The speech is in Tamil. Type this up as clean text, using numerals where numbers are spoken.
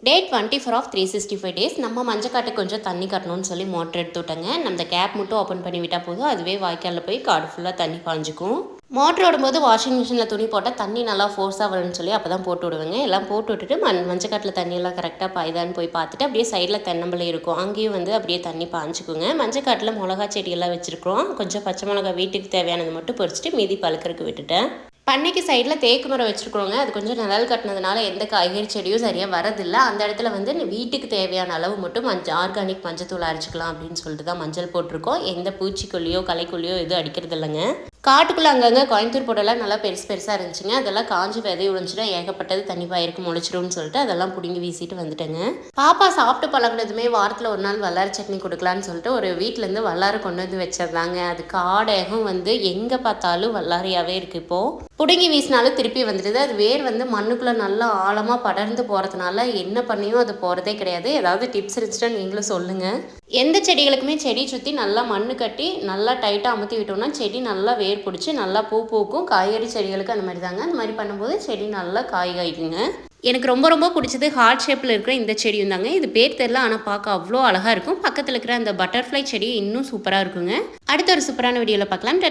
டே 24 ஆஃப் 365 டேஸ் நம்ம மஞ்சக்காட்டுக்கு கொஞ்சம் தண்ணி கட்டணும்னு சொல்லி மோட்டர் எடுத்து விட்டேங்க. நம்ம கேப் மட்டும் ஓப்பன் பண்ணி விட்டால் போதும், அதுவே வாய்க்காலில் போய் காடு ஃபுல்லாக தண்ணி பாஞ்சிக்கும். மோட்டர் ஓடும்போது வாஷிங் மிஷினில் துணி போட்டால் தண்ணி நல்லா ஃபோர்ஸாக வரும்னு சொல்லி அப்போ தான் போட்டு விடுவேங்க. எல்லாம் போட்டு விட்டுட்டு மஞ்சக்காட்டில் தண்ணியெல்லாம் கரெக்டாக பாய்தான்னு போய் பார்த்துட்டு அப்படியே சைடில் தென்னம்பிள்ளை இருக்கும், அங்கேயும் வந்து அப்படியே தண்ணி பாஞ்சிக்குங்க. மஞ்சக்காட்டில் மிளகா செடியெல்லாம் வச்சுருக்கிறோம். கொஞ்சம் பச்சை மிளகா வீட்டுக்கு தேவையானது மட்டும் பறிச்சுட்டு மீதி பழுக்கிறதுக்கு விட்டுட்டேன். பண்ணைக்கு சைடில் தேக்கு மரம் வச்சுருக்குறோங்க. அது கொஞ்சம் நிழல் கட்டினதுனால எந்த காய்கறி செடியும் சரியாக வரதில்லை. அந்த இடத்துல வந்து வீட்டுக்கு தேவையான அளவு மட்டும் ஆர்கானிக் மஞ்சத்தூள் அரைச்சிக்கலாம் அப்படின்னு சொல்லிட்டு தான் மஞ்சள் போட்டிருக்கோம். எந்த பூச்சிக்கொல்லியோ களைக்கொல்லியோ எதுவும் அடிக்கிறது இல்லைங்க. காட்டுக்குள்ளே அங்கங்கே கோயம்புத்தூர் போட்டெல்லாம் நல்லா பெருசாக இருந்துச்சுங்க. அதெல்லாம் காஞ்சி விதை விழுந்துச்சுன்னா ஏகப்பட்டது தண்ணி பாயிருக்கு முளைச்சிரும்னு சொல்லிட்டு அதெல்லாம் பிடுங்கி வீசிட்டு வந்துட்டேங்க. பாப்பா சாப்பிட்டு பழகினதுமே வாரத்தில் ஒரு நாள் வல்லார சட்னி கொடுக்கலான்னு சொல்லிட்டு ஒரு வீட்டிலேருந்து வல்லாரை கொண்டு வந்து வச்சிருந்தாங்க. அது காடகம் வந்து எங்கே பார்த்தாலும் வல்லாரையாகவே இருக்குது. இப்போது பிடுங்கி வீசினாலும் திருப்பி வந்துடுது. அது வேர் வந்து மண்ணுக்குள்ளே நல்லா ஆழமாக படர்ந்து போகிறதுனால என்ன பண்ணியும் அது போகிறதே கிடையாது. ஏதாவது டிப்ஸ் இருந்துச்சுன்னா நீங்களும் சொல்லுங்கள். எந்த செடிகளுக்குமே செடி சுற்றி நல்லா மண்ணு கட்டி நல்லா டைட்டாக அமுத்தி விட்டோம்னா செடி நல்லா வேர் பிடிச்சி நல்லா பூ பூக்கும். காய்கறி செடிகளுக்கு அந்த மாதிரி தாங்க. அந்த மாதிரி பண்ணும்போது செடி நல்லா காய் காய்க்குங்க. எனக்கு ரொம்ப ரொம்ப பிடிச்சது ஹார்ட் ஷேப்பில் இருக்கிற இந்த செடியும் தாங்க. இது பேர் தெரியல, ஆனால் பார்க்க அவ்வளோ அழகாக இருக்கும். பக்கத்தில் இருக்கிற அந்த பட்டர்ஃப்ளை செடி இன்னும் சூப்பராக இருக்குங்க. அடுத்த ஒரு சூப்பரான வீடியோவில் பார்க்கலாம்.